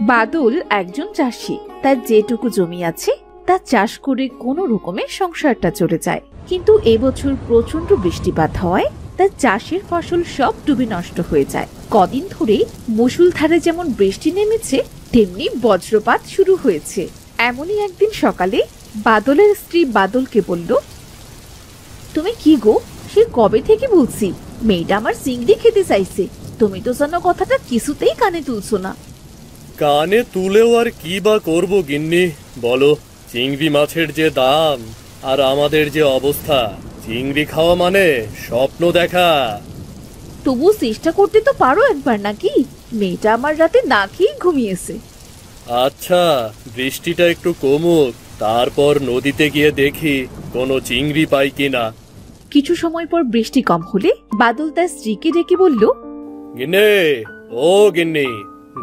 বাদল একজন চাষি। তার যেটুকু জমি আছে তা চাষ করে কোনো রকমে সংসারটা চলে যায়। কিন্তু এবছর প্রচন্ড বৃষ্টিপাত হওয়ায় তার চাষের ফসল সব ডুবে নষ্ট হয়ে যায়। কদিন ধরে মুষলধারে যেমন বৃষ্টি নেমেছে তেমনি বজ্রপাত শুরু হয়েছে। এমনই একদিন সকালে বাদলের স্ত্রী বাদলকে বলল, তুমি কি গো, সে কবে থেকে বলছি মেয়েটা আমার চিংড়ি খেতে চাইছে, তুমি তো যেন কথাটা কিছুতেই কানে তুলছো না। কানে তুলেও আর কি বা করবো গিন্নি বলো, চিংড়ি মাছের যে দাম আর আমাদের যে অবস্থা, চিংড়ি খাওয়া মানে স্বপ্ন দেখা। তবু চেষ্টা করতে তো পারো একবার নাকি? মেয়েটা আমার রাতে না খেয়েই ঘুমিয়েছে। আচ্ছা, বৃষ্টিটা একটু কমুক, তারপর নদীতে গিয়ে দেখি কোনো চিংড়ি পাই কিনা। কিছু সময় পর বৃষ্টি কম হলে বাদল তার স্ত্রীকে ডেকে বলল, গিন্নি, ও গিন্নি,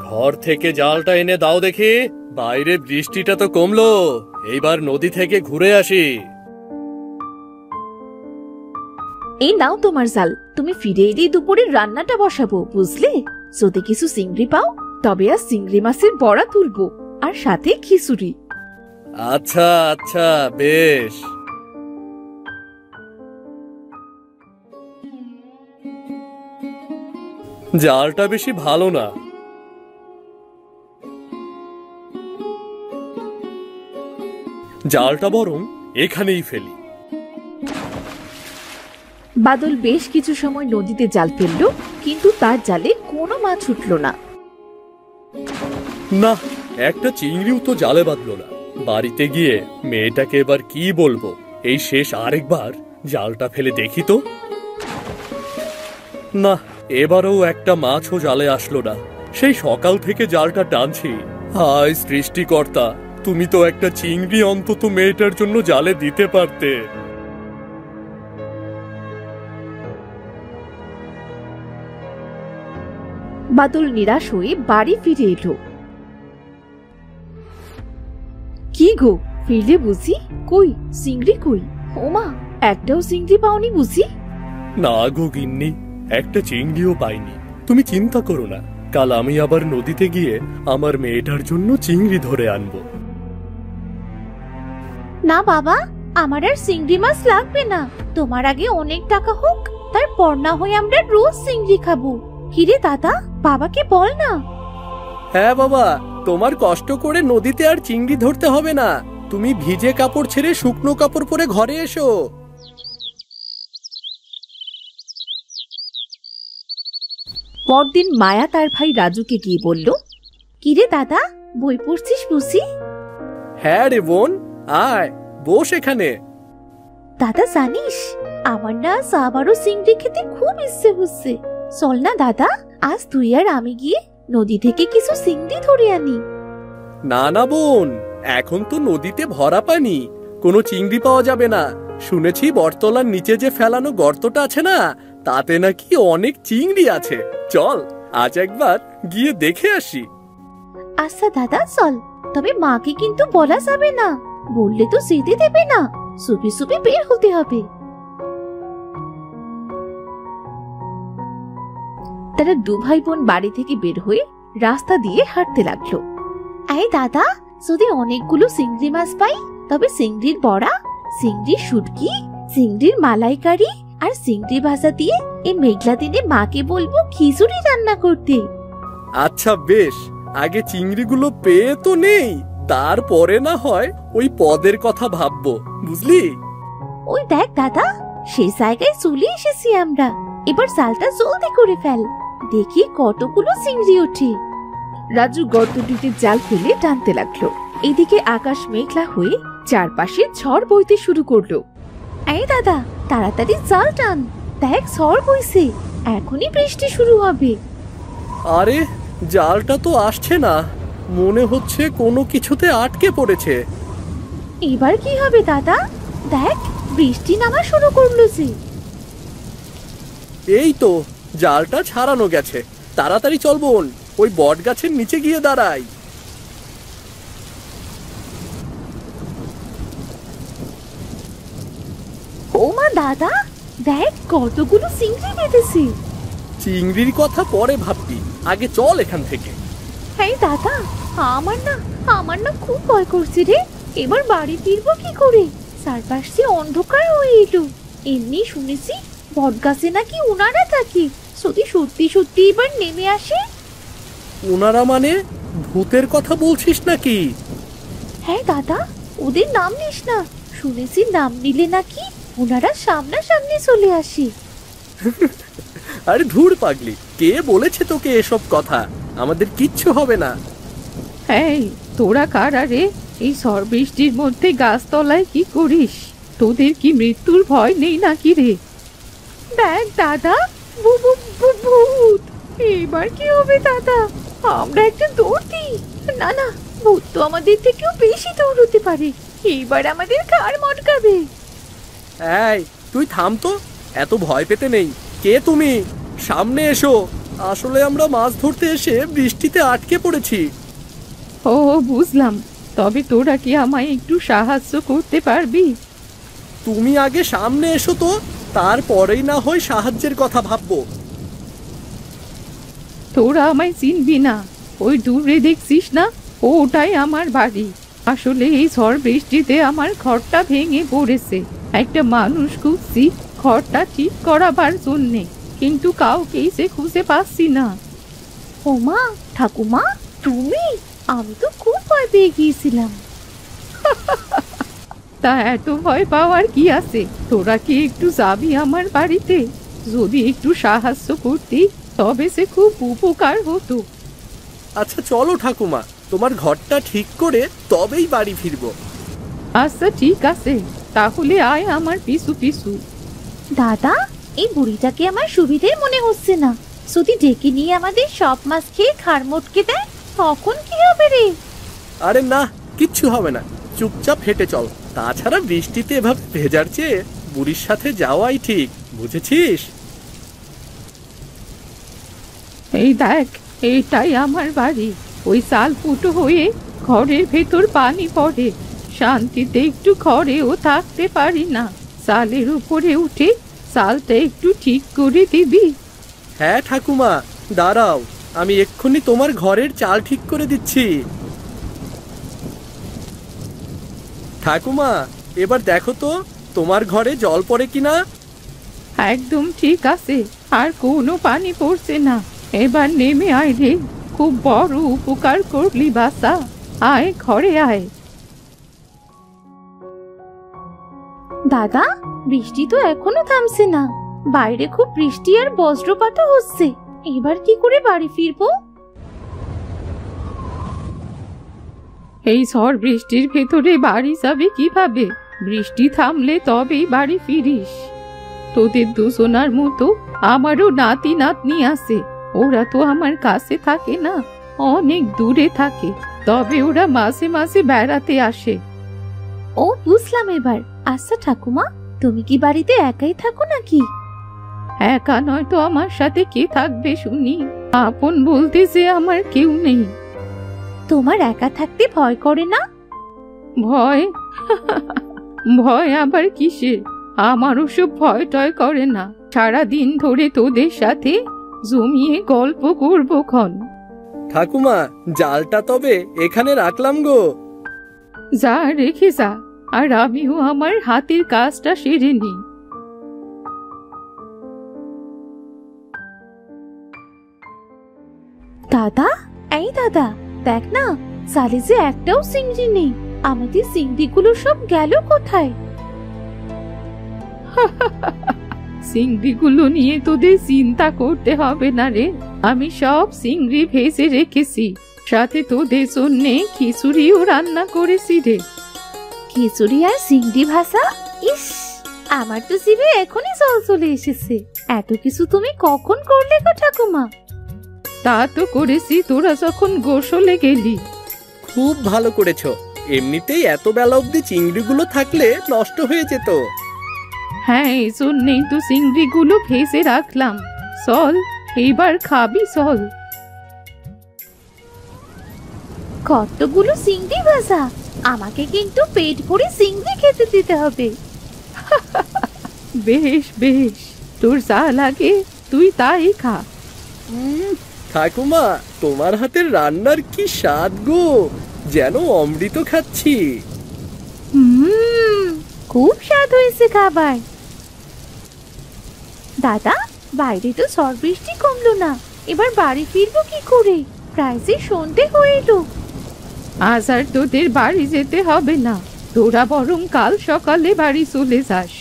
ঘর থেকে জালটা এনে দাও দেখি। বাইরে বৃষ্টিটা তো কমলো, এইবার নদী থেকে ঘুরে আসি। এই নাও তোমার জাল, তুমি ফিরে এলেই দুপুরে রান্নাটা বসাবো, বুঝলে? যদি কিছু চিংড়ি পাও তবে আর চিংড়ি মাছের বড়া তুলবো, আর সাথে খিচুড়ি। আচ্ছা আচ্ছা, বেশ। জালটা বেশি ভালো না। জালটা বরং এখানেই ফেলি। বাদল বেশ কিছু সময় নদীতে জাল ফেলল, কিন্তু তার জালে কোনো মাছ উঠল না। না, একটা চিংড়িও তো জালে বাঁধলো না। বাড়িতে গিয়ে মেয়েটাকে এবার কি বলবো? এই শেষ আরেকবার জালটা ফেলে দেখি তো। না, এবারও একটা মাছও জালে আসলো না। সেই সকাল থেকে জালটা টানছি। হায় সৃষ্টিকর্তা, তুমি তো একটা চিংড়ি অন্তত মেয়েটার জন্য জালে দিতে পারতে। বাদল নিরাশ হয়ে বাড়ি ফিরে এলো। কি গো, ফিরলে বুঝি? কই চিংড়ি কই? ওমা, একটাও চিংড়ি পাওনি বুঝি? না গো গিন্নি, একটা চিংড়িও পাইনি। তুমি চিন্তা করো না, কাল আমি আবার নদীতে গিয়ে আমার মেয়েটার জন্য চিংড়ি ধরে আনবো। না বাবা, আমার আর চিংড়ি মাছ লাগবে না। তোমার আগে অনেক টাকা হোক, তারপর না হয় আমরা রোজ চিংড়ি খাবো। কিরে দাদা, বাবাকে বল না। হ্যাঁ বাবা, তোমার কষ্ট করে নদীতে আর চিংড়ি ধরতে হবে না। তুমি ভিজে কাপড় ছেড়ে শুকনো কাপড় পরে ঘরে এসো। পরদিন মায়া তার ভাই রাজুকে গিয়ে বলল, কিরে দাদা, বই পড়ছিস বুঝি? হ্যাঁ রে বোন, আয় বস এখানে। দাদা জানিস, আমার না আবারও চিংড়ি খেতে খুব ইচ্ছে হচ্ছে। চল না দাদা, আজ তুই আর আমি গিয়ে নদী থেকে কিছু চিংড়ি ধরে আনি। না না বোন, এখন তো নদীতে ভরা পানি, কোনো চিংড়ি পাওয়া যাবে না। শুনেছি বটতলার নিচে যে ফেলানো গর্তটা আছে না, তাতে নাকি অনেক চিংড়ি আছে। চল আজ একবার গিয়ে দেখে আসি। আচ্ছা দাদা চল, তবে মাকে কিন্তু বলা যাবে না, বললে তো যেতে দেবে না। চুপি চুপি বের হতে হবে। তারা দু ভাই বোন বাড়ি থেকে বের হয়ে রাস্তা দিয়ে হাঁটতে লাগলো। এই দাদা, যদি অনেকগুলো চিংড়ি মাছ পাই তবে চিংড়ির বড়া, চিংড়ির শুটকি, চিংড়ির মালাইকারি আর চিংড়ি ভাজা দিয়ে এই মেঘলা দিনে মাকে বলবো খিচুড়ি রান্না করতে। আচ্ছা বেশ, আগে চিংড়িগুলো পেয়ে তো নেই, তারপরে না হয় ওই পদের কথা ভাববো, বুঝলি? ওই দেখ দাদা, সেই জায়গায় চলে এসেছি আমরা। এবার জালটা জলদি করে ফেল, দেখি কতগুলো চিংড়ি ওঠে। রাজু গর্তটিতে জাল ফেলে টানতে লাগলো। এদিকে আকাশ মেঘলা হয়ে চারপাশে ঝড় বইতে শুরু করলো। এই দাদা, তাড়াতাড়ি জাল টান, দেখ ঝড় বইছে, এখনই বৃষ্টি শুরু হবে। আরে, জালটা তো আসছে না, মনে হচ্ছে কোনো কিছুতে আটকে পড়েছে। এবার কি হবে দাদা? দেখ বৃষ্টি নামা শুরু করলো যে। এই তো জালটা ছাড়ানো গেছে, তাড়াতাড়ি চল বোন, ওই বট গাছের নিচে গিয়ে দাঁড়াই। ও মা দাদা, দেখ কতগুলো চিংড়ি বেঁধেছে। চিংড়ির কথা পরে ভাববি, আগে চল এখান থেকে। হ্যাঁ দাদা, আমার না আমার না খুব ভয় করছে রে। এবার বাড়ি ফিরবো কি করে? চারপাশ দিয়ে অন্ধকার হয়ে এলো। এমনি শুনেছি বটগাছে নাকি ওনারা থাকে। যদি সত্যি সত্যি এবার নেমে আসে। ওনারা মানে ভূতের কথা বলছিস নাকি? হ্যাঁ দাদা, ওদের নাম নিস না। শুনেছি নাম নিলে নাকি ওনারা সামনাসামনি চলে আসে। আরে ধুর পাগলি, কে বলেছে তোকে এসব কথা? আমাদের কিচ্ছু হবে না। এই তোরা কারা রে? এই ঝড় বৃষ্টির মধ্যে গাছতলায় কি করিস? তোদের কি মৃত্যুর ভয় নেই নাকি রে? দেখ দাদা, ভূত। এবার কি হবে দাদা? আমরা একটা দৌড় দিই। না না, ভূত তো আমাদের থেকেও বেশি দৌড়তে পারে। এবার আমাদের ঘাড় মটকাবে। এই তুই থাম তো, এত ভয় পেতে নেই। কে তুমি? সামনে এসো। আসলে আমরা মাছ ধরতে এসে বৃষ্টিতে আটকে পড়েছি। ও বুঝলাম। তবে তোরা কি আমায় একটু সাহায্য করতে পারবি? তুমি আগে সামনে এসো তো, তারপরেই না হয় সাহায্যের কথা ভাববো। তোরা আমায় চিনবি না। ওই দূরে দেখছিস না, ওটাই আমার বাড়ি। আসলে এই ঝড় বৃষ্টিতে আমার ঘরটা ভেঙে পড়েছে। একটা মানুষ খুঁজছি ঘরটা ঠিক করাবার জন্যে, কিন্তু কাউকেই সে খুঁজে পাচ্ছি না। ওমা, ঠাকুমা তুমি? আমি তো খুব ভয় পেয়ে গিয়েছিলাম। তা এত ভয় পাওয়ার কি আছে? তোরা কি একটু যাবি আমার বাড়িতে? যদি একটু সাহায্য করতি তবে সে খুব উপকার হতো। আচ্ছা চলো ঠাকুমা, তোমার ঘরটা ঠিক করে তবেই বাড়ি ফিরবো। আচ্ছা ঠিক আছে, তাহলে আয় আমার পিছু পিছু। দাদা, এই বুড়িটাকে আমার সুবিধে মনে হচ্ছে না। যদি ডেকে নিয়ে আমাদের সব মাছ খেয়ে ঘাড় মটকে দেয়, তখন কি হবে রে? আরে না, কিচ্ছু হবে না। চুপচাপ হেঁটে চল। তাছাড়া বৃষ্টিতে এভাবে ভেজার চেয়ে বুড়ির সাথে যাওয়াই ঠিক, বুঝেছিস? এই দেখ, এইটাই আমার বাড়ি। ওই চাল ফুটো হয়ে ঘরের ভেতর পানি পড়ে। শান্তিতে একটু ঘরেও থাকতে পারি না। চালের উপরে উঠে চালটা একটু ঠিক করে দিবি? হ্যাঁ ঠাকুমা, দাঁড়াও, আমি এক্ষুনি তোমার ঘরের চাল ঠিক করে দিচ্ছি। ঠাকুমা, এবার দেখো তো তোমার ঘরে জল পড়ে কিনা। একদম ঠিক আছে, আর কোনো পানি পড়ছে না। এবার নেমে আয় রে, খুব বড় উপকার করলি বাসা। আয় ঘরে আয়। দাদা, বৃষ্টি তো এখনো থামছে না। বাইরে খুব বৃষ্টি আর বজ্রপাতও হচ্ছে। এবার কি করে বাড়ি ফিরবো? এই ঝড় বৃষ্টির ভেতরে বাড়ি যাবে কিভাবে? বৃষ্টি থামলে তবেই বাড়ি ফিরিস। তোদের দুজনার মতো আমারও নাতি নাতনি আছে। ওরা তো আমার কাছে থাকে না, অনেক দূরে থাকে। তবে ওরা মাঝে মাঝে বেড়াতে আসে। ও বুঝলাম এবার। আচ্ছা ঠাকুমা, তুমি কি বাড়িতে একাই থাকো নাকি? একা নয় তো আমার সাথে কে থাকবে শুনি? আপন বলতে যে আমার কেউ নেই। তোমার একা থাকতে ভয় করে না? ভয়? ভয় আবার কিসের? আমার ওসব ভয় টয় করে না। সারাদিন ধরে তোদের সাথে জমিয়ে গল্প করবো ক্ষণ। ঠাকুমা, জালটা তবে এখানে রাখলাম গো। যা রেখে যা, আর আমিও আমার হাতের কাজটা সেরে নিই। দাদা, এই দাদা, দেখ না, সালে যে একটাও চিংড়ি নেই। আমাদের চিংড়িগুলো সব গেল কোথায়? চিংড়িগুলো নিয়ে তোদের চিন্তা করতে হবে না রে। আমি সব চিংড়ি ভেজে রেখেছি, সাথে তোদের জন্যে খিচুড়িও রান্না করেছি রে। খিচুড়ি আর চিংড়ি ভাজা? ইস, আমার তো জিভে এখনই জল চলে এসেছে। এত কিছু তুমি কখন করলে গো ঠাকুমা? তা তো করেছি তোরা যখন গোসলে গেলি। খুব ভালো করেছো। এমনিতেই এত বেলা অবধি চিংড়িগুলো থাকলে নষ্ট হয়ে যেত। হ্যাঁ, এই জন্যেই তো চিংড়িগুলো ভেজে রাখলাম। চল, এইবার খাবি চল। কতগুলো চিংড়ি ভাজা! আমাকে কিন্তু পেট ভরে চিংড়ি খেতে দিতে হবে। বেশ বেশ, তোর যা লাগে তুই তাই খা। ঠাকুমা, তোমার হাতের রান্নার কি স্বাদ গো, যেন অমৃত খাচ্ছি। খুব স্বাদ হয়েছে খাবার। দাদা, বাইরে তো ঝড় বৃষ্টি কমলো না, এবার বাড়ি ফিরবো কি করে? প্রায় যে সন্ধে হয়ে এলো। আজ আর তোদের বাড়ি যেতে হবে না, তোরা বরং কাল সকালে বাড়ি চলে যাস।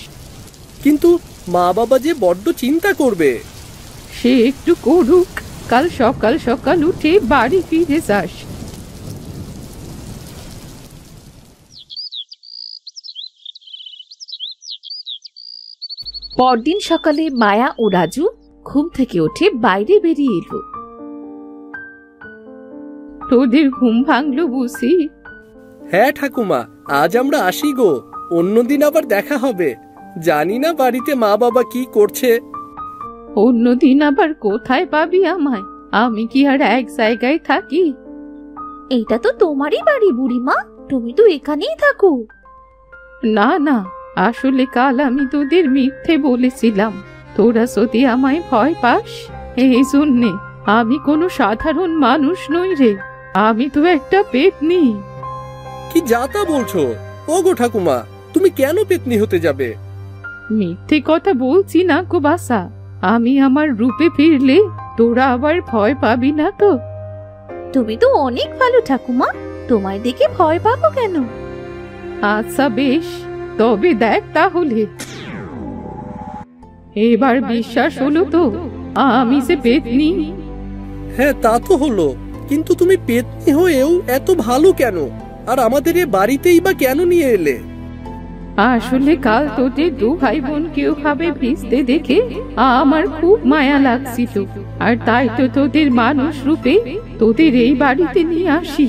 কিন্তু মা বাবা যে বড্ড চিন্তা করবে। সে একটু করুক, কাল সকাল সকাল উঠে বাড়ি ফিরে যাস। পরদিন সকালে মায়া ও রাজু ঘুম থেকে উঠে বাইরে বেরিয়ে এলো। তোদের ঘুম ভাঙলো বুঝি? হ্যাঁ ঠাকুমা, আজ আমরা আসি গো, অন্যদিন আবার দেখা হবে। জানি না বাড়িতে মা বাবা কি করছে। অন্যদিন আবার কোথায় পাবি আমায়? আমি কি আর এক জায়গায় থাকি? এইটা তো তোমারই বাড়ি বুড়িমা, তুমি তো এখানেই থাকো। না না, আসলে কাল আমি তোদের মিথ্যে বলেছিলাম। তোরা যদি আমায় ভয় পাস, এই জন্যে। আমি কোনো সাধারণ মানুষ নই রে, আমি তো একটা পেতনি। কি যাতা বলছো? ওগো ঠাকুমা, তুমি কেন পেতনি হতে যাবে? মিথ্যে কথা বলছি না গো বাসা। আমি আমার রূপে ফিরলে তোরা আবার ভয় পাবি না তো? তুমি তো অনেক ভালো ঠাকুমা, তোমায় দেখে ভয় পাবো কেন? আচ্ছা বেশ, তবে দেখ তাহলে। এবার বিশ্বাস হলো তো আমি যে পেতনি? হ্যাঁ, তা তো হলো, কিন্তু তুমি পেতনি হয়েও এত ভালো কেন? আর আমাদের এ বাড়িতেই বা কেন নিয়ে এলে? আসলে কাল তোদের দু ভাই বোনকে ওভাবে ভিজতে দেখে আমার খুব মায়া লাগছিল, আর তাই তো তোদের মানুষ রূপে তোদের এই বাড়িতে নিয়ে আসি।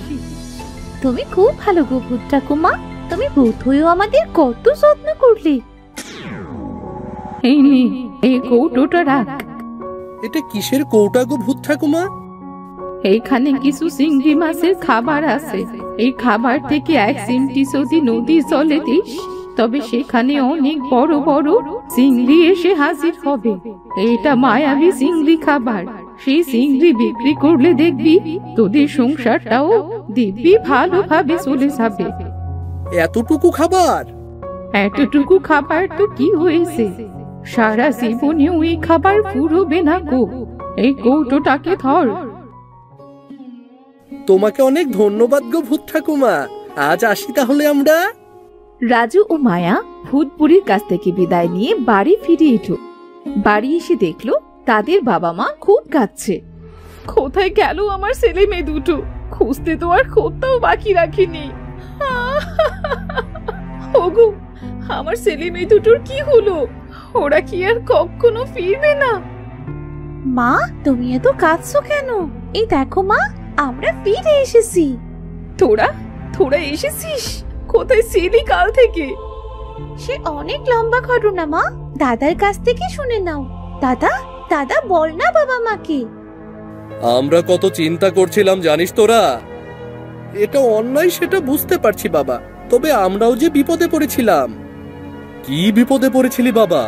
তুমি খুব ভালো গো ভূত ঠাকুমা, তুমি ভূত হয়েও আমাদের কত যত্ন করলে। এই নে, এই কৌটোটা রাখ। এটা কিসের কৌটা গো ভূত ঠাকুমা? এইখানে কিছু চিংড়ি মাছের খাবার আছে। এই খাবার থেকে এক চিমটি যদি নদীর জলে দিস, তবে সেখানে অনেক বড় বড় চিংড়ি এসে হাজির হবে। এটা মায়াবী চিংড়ি খাবার। সেই চিংড়ি বিক্রি করলে দেখবি তোদের সংসারটাও দিব্যি ভালোভাবে চলে যাবে। এতটুকু খাবার? এতটুকু খাবার তো কি হয়েছে, সারা জীবনে ওই খাবার ফুরোবে না গো। এই কৌটোটাকে ধর। তোমাকে অনেক ধন্যবাদ গো ভূত ঠাকুমা, আজ আসি তাহলে আমরা। রাজু ও মায়া ভূতপুরীর কাছ থেকে বিদায় নিয়ে বাড়ি ফিরে এলো। বাড়ি এসে দেখলো তাদের বাবা মা খুব কাঁদছে। কোথায় গেল আমার ছেলে মেয়ে দুটো? খুঁজতে তো আর কোথাও বাকি রাখিনি। ওগো, আমার ছেলে মেয়ে দুটোর কি হলো? ওরা কি আর কখনো ফিরবে না? মা, তুমি এত কাঁদছো কেন? এই দেখো মা, আমরা ফিরে এসেছি। তোরা তোরা এসেছিস? কোথায় ছিলি কাল থেকে? সে অনেক লম্বা ঘটনা মা, দাদার কাছ থেকে শুনে নাও। দাদা, দাদা বল না বাবা মাকে। আমরা কত চিন্তা করছিলাম জানিস তোরা? এটা অন্যায় সেটা বুঝতে পারছি বাবা, তবে আমরাও যে বিপদে পড়েছিলাম। কি বিপদে পড়েছিলি বাবা?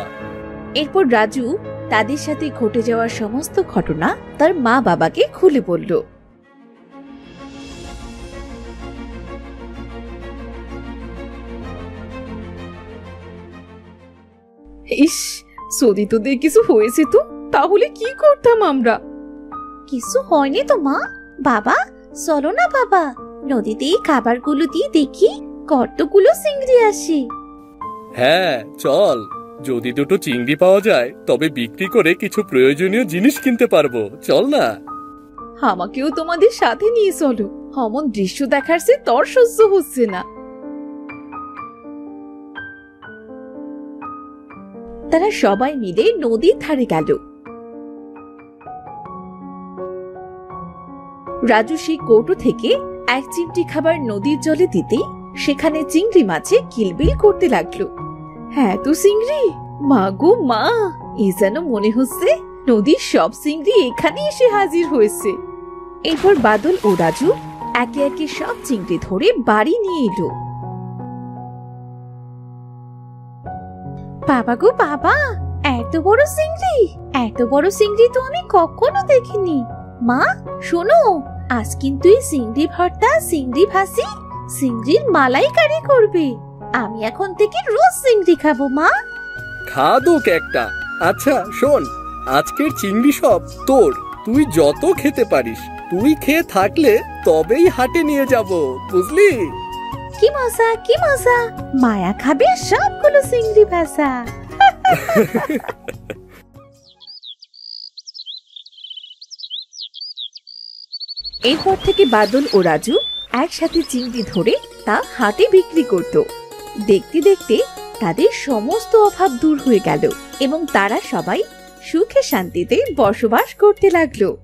এরপর রাজু তাদের সাথে ঘটে যাওয়া সমস্ত ঘটনা তার মা বাবাকে খুলে বলল। ইস, যদি তোদের কিছু হয়েছে তো তাহলে কি করতাম আমরা? কিছু হয়নি তো মা। বাবা, চলো না বাবা, নদীতে এই খাবারগুলো দিয়ে দেখি কতগুলো চিংড়ি আসে। হ্যাঁ চল, যদি দুটো চিংড়ি পাওয়া যায় তবে বিক্রি করে কিছু প্রয়োজনীয় জিনিস কিনতে পারবো। চল না। আমাকেও তোমাদের সাথে নিয়ে চলো, অমন দৃশ্য দেখার সে তর সহ্য হচ্ছে না। তারা সবাই মিলে নদীর ধারে গেল। রাজু সেই কৌটো থেকে এক চিমটি খাবার নদীর জলে দিতেই সেখানে চিংড়ি মাছে কিলবিল করতে লাগলো। হ্যাঁ তো চিংড়ি, মা গো মা, এ যেন মনে হচ্ছে নদীর সব চিংড়ি এখানে এসে হাজির হয়েছে। এরপর বাদল ও রাজু একে একে সব চিংড়ি ধরে বাড়ি নিয়ে এলো। বাবা গো বাবা, এত বড় চিংড়ি, এত বড় চিংড়ি তো আমি কখনো দেখিনি। মা শোনো, আজ কিন্তু এই চিংড়ি ভর্তা, চিংড়ি ভাজি, চিংড়ির মালাইকারি করবে। আমি এখন থেকে রোজ চিংড়ি খাবো মা। খাদুক একটা। আচ্ছা শোন, আজকের চিংড়ি সব তোর, তুই যত খেতে পারিস। তুই খেয়ে থাকলে তবেই হাটে নিয়ে যাব, বুঝলি? কি মজা, কি মজা! মায়া খাবে সবগুলো চিংড়ি ভাজা। এরপর থেকে বাদল ও রাজু একসাথে চিংড়ি ধরে তা হাটে বিক্রি করত। দেখতে দেখতে তাদের সমস্ত অভাব দূর হয়ে গেল এবং তারা সবাই সুখে শান্তিতে বসবাস করতে লাগলো।